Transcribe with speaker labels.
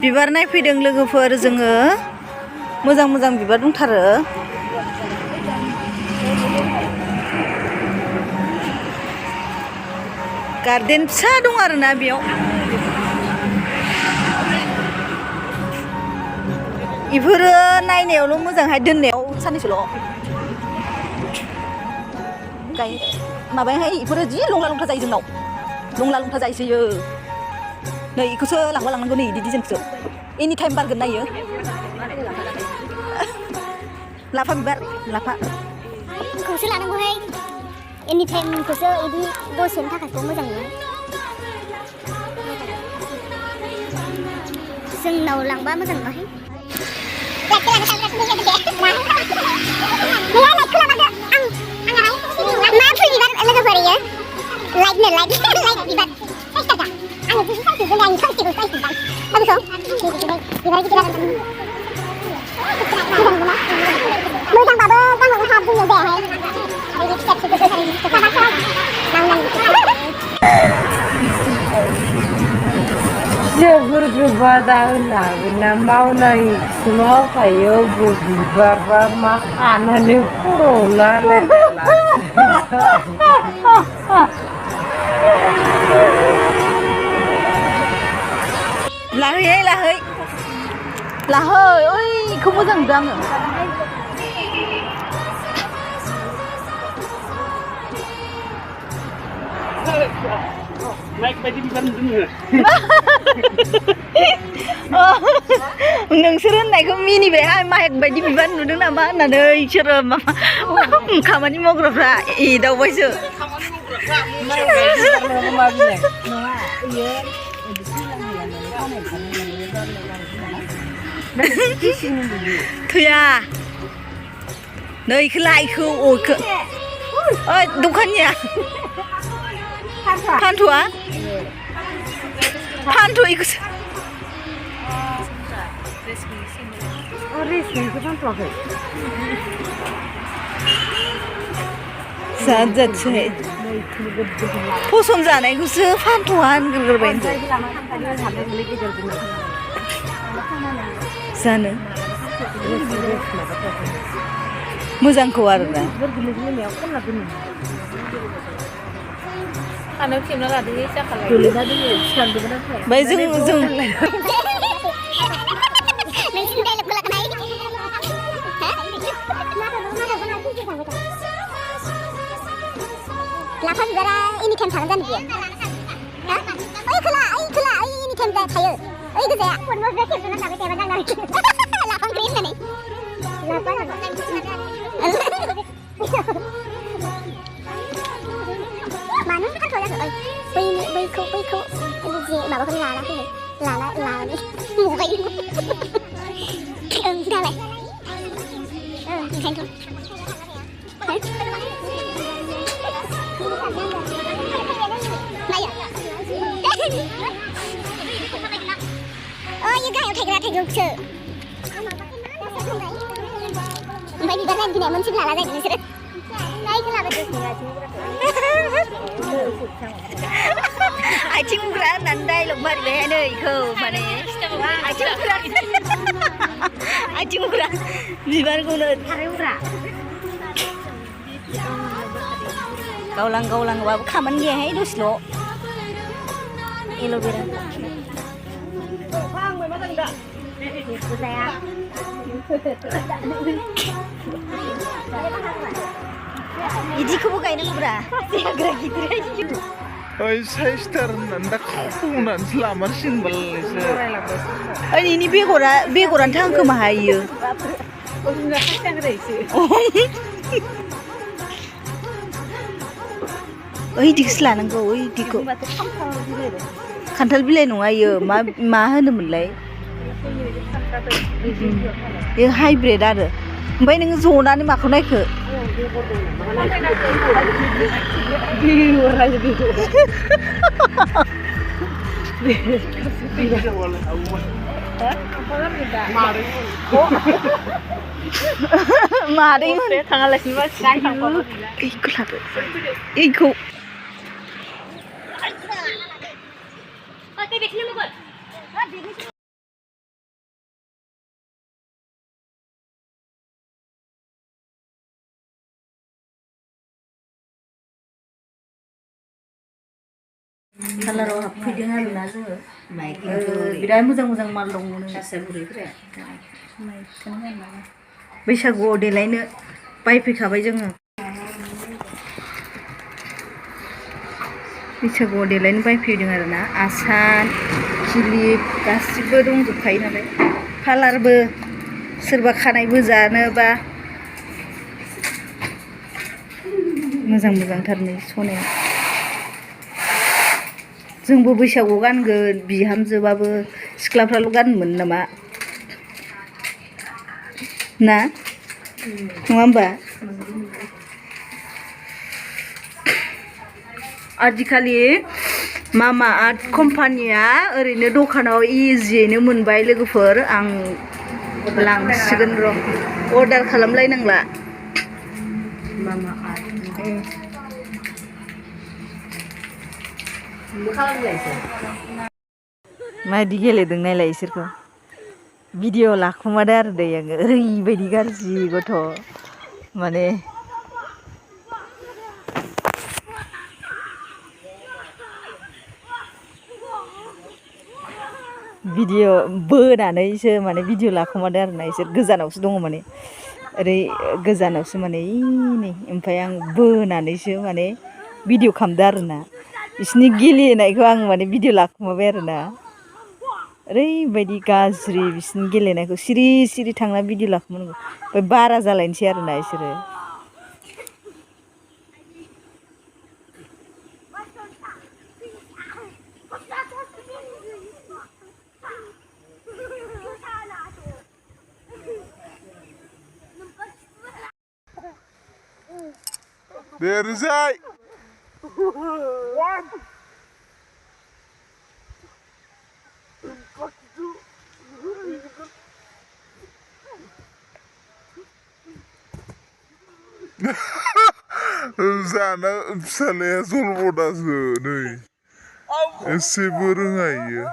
Speaker 1: बिबार नायफैदों लोगोफोर जोङो मोजां मोजां बिबार दंथारो गार्डेन फिसा दं आरोना बेयाव इफोरो नायनायावल' मोजांहाय दोननायाव साननैसोल' माबाहाय इफोरो जि लंला लंथा जायो जोंनाव लंला लंथा जायोसोयो नै इखौसो लांबा लांनांगौ नै इदि जोंसो एनि टाइम बारगोन नायो लाफा बिबार लाफा
Speaker 2: खौसो लानांगौहाय एनि टाइमखौसो इदि दसेनि थाखायखौ मोजां मोनो जोंनाव लांबा मोजां नङाहाय
Speaker 3: जेफोरखौ बादा होनो हागोन ना मावनाय मावखायो बिबारबा मा खानानै खर'आव लानाय
Speaker 1: लाहै लाहै लाहै ओइ इखौ मोजां नुदों आङो
Speaker 4: माइक बायदि बिबार नुदों
Speaker 1: नोंसोर होननायखौ मिनिबायहाय माइक बायदि बिबार नुदों नामा होननानै इसोरो माबा खामानि मावग्राफ्रा एदावबायसो थैया नै इखौ ला इखौ इखौ ओइ दखानिया फानथ'आ फानथ' इखौसो जाद जादसोहाय फसन जानायखौसो फानथ'आ होनग्रोबाय जानो मोजांखौ आरोना
Speaker 3: खानायाव खेबना लादो जाखालाय ओमफ्राय जों
Speaker 2: लाफा बिबारा एनि टाइम थागोन जानो बियो ओइ खोला एनि टाइम थायो ओइ गोजाया फुटबल खेबना जाबाय थायाबा दांनानै लाफा ओंख्रि होननानै मानो फानथ'आ जाखो ओइ बैखौ जे माबाखौ लाना फैनो लानानै मुबाय दालाय ओंखायनोथ' यो गाहायाव थायग्रा थाइजौसो ओमफ्राय बिबार नायनो फैनाया मोनसेबो लाला जाहैदों नोंसोरो
Speaker 1: आथिं बुग्रा होननानै डाइलग मारिबायहाय नै इखौ माने आथिं बुग्रा बिबारखौनो गावलां गावलांबाबो खामानि गैयाहाय दसेल' एल'भेरा इदिखौबो गायनांगौब्रा जाग्रा गिदिर
Speaker 5: ओइ साइसटार होननानै दा खावनानैसो लामारसिगोनबालायसो
Speaker 1: ओइ इनि बेगरानो थांखोमाहाय इयो ओइ इदिखौसो लानांगौ ओइ इदिखौ खान्थाल बिलाइ नङा इयो मा होनोमोनलाय इयो हाइब्रिद आरो ओमफ्राय नोङो जनानै माखौ नायखो मादैमोन थाङालासिनो इखौ लाबो इखौ पार्लाराव हाबफैदों आरोना जोङो बिराद मोजां मोजां माल दङ बैसागुआव देलायनो बायफैखाबाय जोङो बैसागुआव देलायनो बायफैदों आरोना आसान क्लिप गासिबो दंजोबखायो नालाय पार्लारबो सोरबा खानाय बोजानोबा मोजां मोजांथार नै सनाया जोंबो बैसागुआव गानगोन बिहामजोबाबो सिख्लाफ्राल' गाननो मोनो नामा ना नङा होमबा आजिखालि मामा आर्थ कम्पानिया ओरैनो दखानाव इजियैनो मोनबाय लोगोफोर आं लांसिगोन र' अर्डार खालामलायनांला मामा आर्थ माबायदि गेलेदों नायलाय इसोरखौ भिडिअ लाखुमादों आरो दै आङो ओरैबायदि गाज्रि गथ' माने भिडिअ बोनानैसो माने भिडिअ लाखुमादों आरोना इसोर गोजानावसो दङ माने ओरै गोजानावसो माने नै ओमफ्राय आं बोनानैसो माने भिडिअ खालामदों आरोना बिसोरनि गेलेनायखौ आं माने भिडिअ लाखुमाबाय आरोना ओरैबायदि गाज्रि बिसोरनि गेलेनायखौ सिरि सिरि थांना भिडिअ लाखुमानांगौ ओमफ्राय बारा जालायनोसै आरोना इसोरो
Speaker 5: देरजाय जाना फिसालाया जलबदासो नै एसेबो रोङा इयो